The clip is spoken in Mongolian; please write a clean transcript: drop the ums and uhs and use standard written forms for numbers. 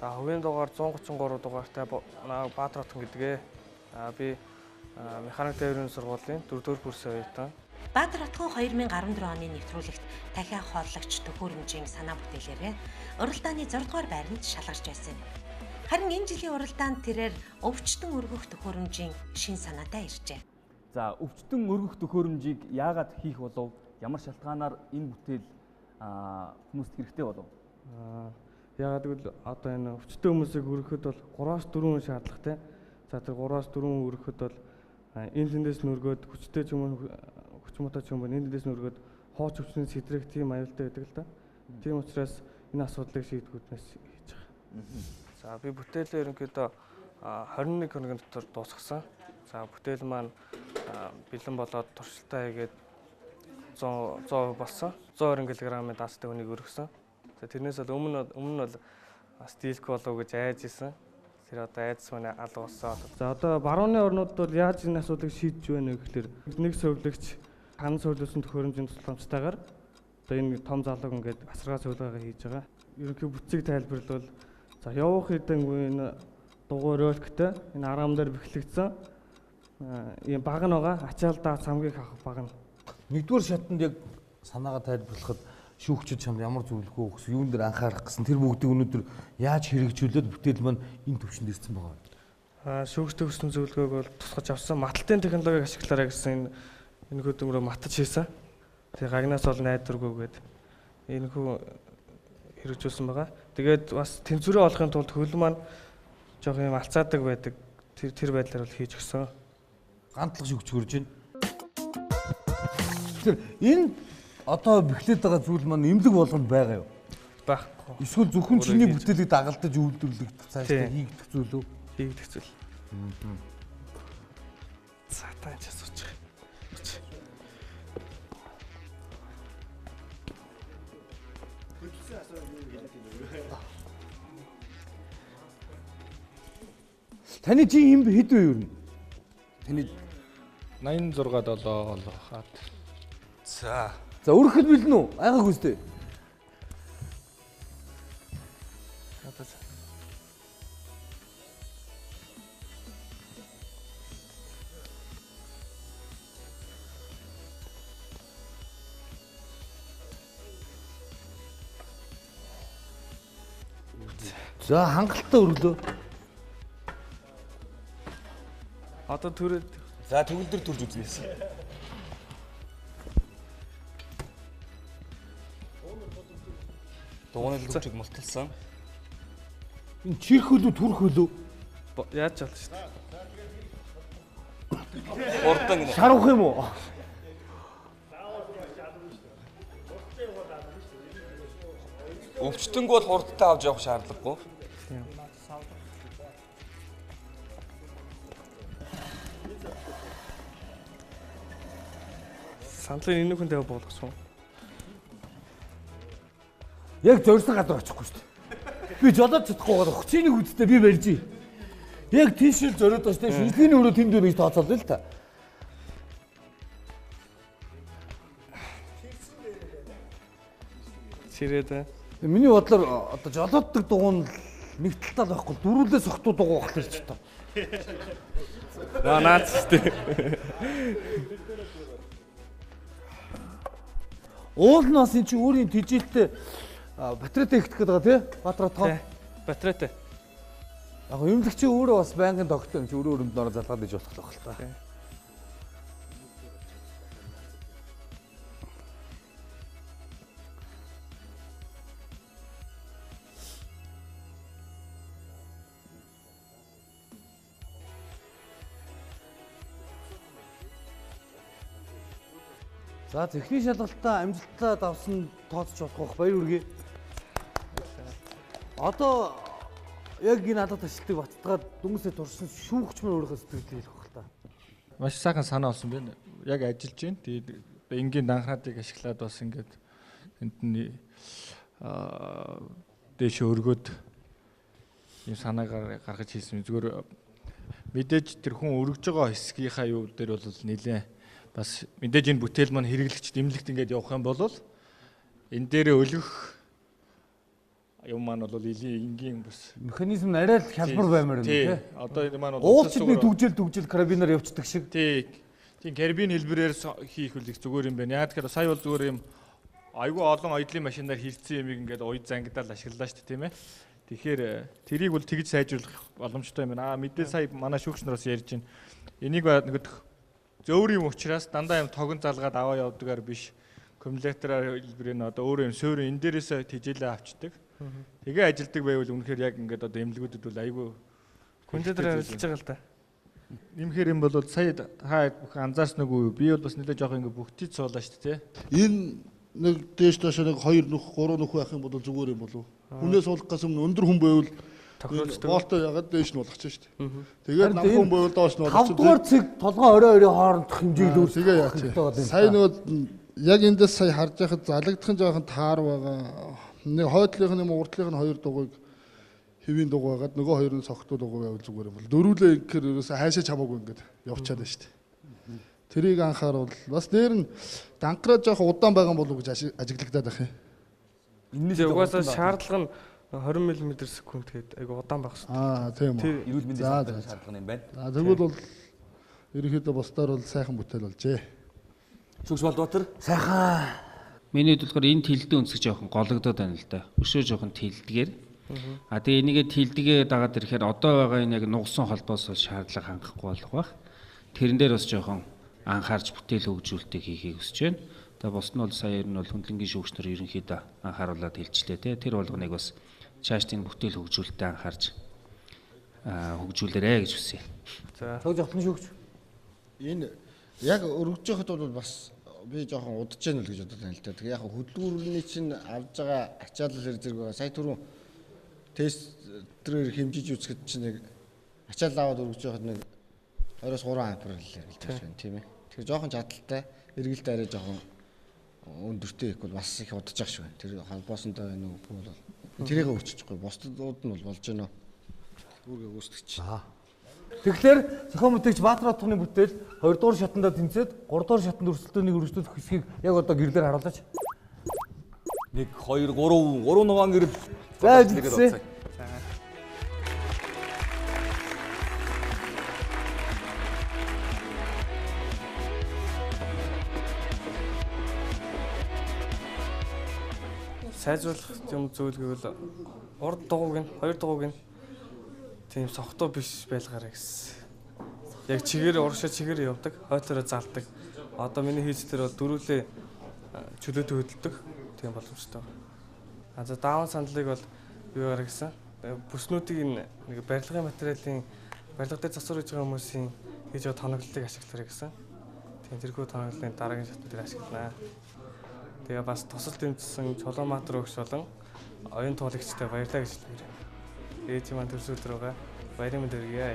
За хувийн дугаар 133 дугаартай Баатар хотон гэдгээ. Би механик тээврийн сургуулийн 4-р курсын оюутан. Баатар хотхон 2014 оны нэвтрүүлэгт дахиад хооллогч төхөөрөмжийн санаа бүтээлээрээ уралдааны 6 дугаар байранд шалгарч байсан. Харин энэ жилийн уралдаанд тэрээр өвчтөн өргөх төхөөрөмжийн шин санаатай иржээ. За өвчтөн өргөх төхөөрөмжийг яагаад хийх болов? Ямар шалтгаанаар энэ бүтээл хүмүүст хэрэгтэй болов? Яагаад гэвэл одоо энэ өвчтөн хүмүүсийг өргөхөд бол 3-4 шаардлагатай. За тэр 3-4 өргөхөд бол энэ тэндээс нь өргөөд хүчтэй ч юм уу хүч муутай ч юм уу энэ тэндээс нь өргөөд хооч өвчнөд сэтрэх тийм аюултай байдаг л да. Тийм учраас энэ асуудлыг шийдвэрлэнээс хийж байгаа. За би бүтээлээ ерөнхийдөө 21 хоногийн дотор дуусгасан. За бүтээл маань бэлэн болоод туршилтаа хийгээд 100% болсон. 120 кг-ийн даастай хүнийг өргөсөн. За тэрнээс өмнө бол стилк болов гэж айж исэн. Тэр одоо айдас манай алга болсон. За одоо барууны орнууд бол яаж энэ асуудлыг шийдэж байна вэ гэхээр нэг сувлагч хан сувлуулсан төхөөрөмжийн тусламжтайгаар одоо энэ том залууг ингээд асаргаа сувлаагаа хийж байгаа. Ерөнхий бүтцийг тайлбарлавал за явах хэдэнгүй энэ дугуй роликтэй энэ аргам дээр бэхлэгдсэн ийм баг нь байгаа. Ачаалдаа цамгийг авах баг нь. Нэгдүгээр шатанд яг санаагаа тайлбарлахад шүүгчид чамд ямар зөвлөгөө өгсөн, юун дээр анхаарах гэсэн тэр бүгдийг өнөөдөр яаж хэрэгжүүлээд бүтээл маань энэ түвшинд ирсэн байгаа вэ? Шүүгчтэй өгсөн зөвлөгөөг бол тусгаж авсан. Маталтын технологиг ашиглаарай гэсэн энэ хөдөлмөрөөр матаж хийсэн. Тэгээ гагнаас бол найдваргүйгээд энэ хүү хэрэгжүүлсэн байгаа. Тэгээд бас тэнцвэрээ олохын тулд хөл маань жоох юм алцаадаг байдаг. Тэр байдлаар бол хийж өгсөн. Гантлах шүүгч хөрж байна. Тэр энэ одоо бэхлээд байгаа зүйл маань эмнэлэг болгонд байгаа юу? Байхгүй. Эсвэл зөвхөн чиний бүтээлийг дагалдаж үйлдвэрлэгдэх цаашдаа хийгдэх зүйл үү? Хийгдэх зүйл. За тааж асууж байгаа. Таны жин юм хэд вэ юу? Таны 86 7 хаад. За өргөхөд бэлэн үү? Айгаагүй үстэй. За хангалттай өргөлөө. Одоо түрээд За төгөл дөр төрж үзнээс. Дугуйны лүчиг мулталсан. Энэ чихэх хөлөө түрх хөлөө. яаж чалж шүү дээ. Урдан гинэ. Шарах юм уу? Өвчтөнгөө бол хурдтай авч явах шаардлагагүй. Сандлын энэ хүн дэв болгосон. Яг зорьсон гадар очихгүй шүү дээ. Би жолоод чадахгүй байгаа. Хүчний үдтэй би барьж. Яг тийшэл зориод байна шүү дээ. Шинжлэхийний өрөө тэнд дээр нэг тооцоолъё л та. Чирээд. Миний бодлоор одоо жолооддаг дугуун нэг талтаа л байхгүй. Дөрвөлээс огтуу дугуй болох л ч тоо. Наац шүү дээ. Уулнаас эн чи өөрийн тэжээлтэй батарейтай ихтэх гэдэг байгаа тий? Баатар тоо. Батарейтай. Яг эмнэлэг чи өөрөө бас байнгын тогтоо юм чи өөрөө өрөмд нороо залгаад иж болох л та. За техник шалгалтаа амжилттай давсан тооцож болох баяр хүргэе. Одоо яг энэ алга ташлтыг баттгаад дүнсээ турсан шүүгч мөр өөрийнхөө сэтгэлээ хэлэх байх л та. Маш сайхан санаа олсон байна. Яг ажиллаж байна. Тэгээд энгийн данхраадыг ашиглаад бас ингээд эндний дээш өргөд юм санаагаар гаргаж хийсэн. Зүгээр мэдээж тэр хүн өргөж байгаа хэсгийнхаа юу дээр бол нэлээ бас мэдээж энэ бүтээл маань хэрэглэгч дэмлэгт ингээд явах юм бол энэ дээрээ өлөх юм маань бол энгийн бас Механизм нь арай л хялбар баймаар байна тий. тий. Одоо энэ маань бол Уулчдны түгжил карабинаар явцдаг шиг. тий. Тийм карбин хэлбэрээр хийх үл их зүгээр юм байна. Яа тэгэхээр сая бол зүгээр юм айгүй олон оёдлын машинаар хийгдсэн юмыг ингээд уяд зангидаал ашиглалаа шүү дээ тийм ээ. Тэгэхээр тэрийг бол тэгж сайжруулах боломжтой юм байна. Мэдээ сая манай шүүгч нараас ярьж байна. Энийг нэг зөөр юм учраас дандаа юм тогон залгаад аваа явдгаар биш. Аккумулятораар хэлбэрийн одоо өөрөө юм суурь энэ дээрээс тижээлээ авчдаг. Тэгээ ажилдаг байвал үнэхээр яг ингээд одоо эмнэлгүүдэд бол айгүй Компьютерээр ажиллаж байгаа л да. нэмэхээр юм бол сая та бүх анзаарсан уу? Би бол бас нэлээд жоох ингээд бүгдийг цуулаа шүү дээ. Энэ нэг дээш доош нэг 2 нүх 3 нүх байх юм бол зүгээр юм болов. Хүнээс суулгах гэсэн өндөр хүн байвал Тохиолддог. гоолтой ягаад дээш нь болгочих шүү дээ. Тэгээд нам хүн байвал доош нь 5 дугаар цэг толгой орой хоорондох хэмжээг л Тэгээ яач. Сая нөгөө яг эндээс сая харж байхад залагдахын жоохон таар байгаа. Нэг хойдлынх нь урдлынх нь 2 дугуйг хэвийн дугуй байгаад нөгөө хоёр нь цогтуу дугуй байвал зүгээр юм бол дөрүүлээ ингэхээр ерөөсөө хайшаа чамаагүй ингээд явчихад байна шүү дээ. Тэрийг анхааруул. Бас дээр нь данкраа жоох удаан байгаа болов уу гэж ажиглагдаад байх юм. Тэгээ угаасаа шаардлага нь 20 м/сек гээд айгу удаан байх шүү. Тийм үү. Эрүүл мэндийн санхүүгийн шаардлага юм байна. Тэгвэл бол ерөнхийдөө бусдаар бол сайхан бүтээл болжээ. Шүүгч Балбаатар сайхан. Миний хувьд болохоор энэ тэлдэн өнцөг жоохон гологдоод байна л да. Өшөө жоохон тэлдгээр. Тэгээ энийгээ тэлдэгээ дагаад ирэхээр одоо байгаа энэ яг нугсан холбоос шаардлага хангахгүй болох байх. Тэрэн дээр бас жоохон анхаарч бүтээл хөгжүүлэлтийг хийхийг хүсэж байна. Тэгээ бос нь бол сая ер нь бол хүндлэнгийн шүүгч нар ерөнхийдөө анхааруулад хэлжлээ те. Тэр болгоныг бас цаашдын бүтээл хөгжүүлэлтэд анхаарч хөгжүүлээрэ гэж хүсье. За. Цог жохлон шүүгч. Энэ яг өргөж яхад бол бас би жоохон удаж яана л гэж бодож байна л да. Тэгээ яг хөдөлгөөрний чинь авж байгаа ачаалал зэрэг байгаа. Сая түрүү тестрээр хэмжиж үзэхэд чинь нэг ачаалал аваад өргөж яхад нэг 23 ампер л ярьж байна тийм ээ. Тэгэхээр жоохон чадaltaй, эргэлт арай жоохон өндөртэй их бол бас их удаж байгаа шүү. Тэр холбоосонтой байна уу бол тэрийг өөрчилчихгүй. Бусдууд нь бол болж байна. Үүгээ үүсгэж. Тэгэхээр зохион бүтээгч Баатар хотны бүтээл 2 дугаар шатандаа тэнцээд 3 дугаар шатанд өрсөлдөөнийг өргөжлөх хэсгийг яг одоо гэрлээр харуулаач. 1 2 3 нугаан гэрэл. За ажилласан. Сайжруулах юм зүйл гэвэл урд дугуйг нь 2 дугуйг нь тийм согтуу биш байлгаарай гэсэн. Яг чигээр урагшаа чигээр явдаг, хойлоороо залдаг. Одоо миний хийж дээр бол дөрүлээ чөлөөтэй хөдөлдөг тийм боломжтой байна. За даун сандлыг бол юу гараа гэсэн. Бүснүүдийг нэг барилгын материалын барилга дээр засвар хийж байгаа хүмүүсийн хийж байгаа тоноглолтыг ашиглаарай гэсэн. Тийм тэрхүү тоноглолын дараагийн шатнд дээр ашиглана. Тэгээ бас тусал дэмжсэн Чулуунбаатар өгш болон оюун туулагчтай баярлалаа гэж хэлмээр. Ээж маань төрсөд байгаа баярын мэнд хүргэе.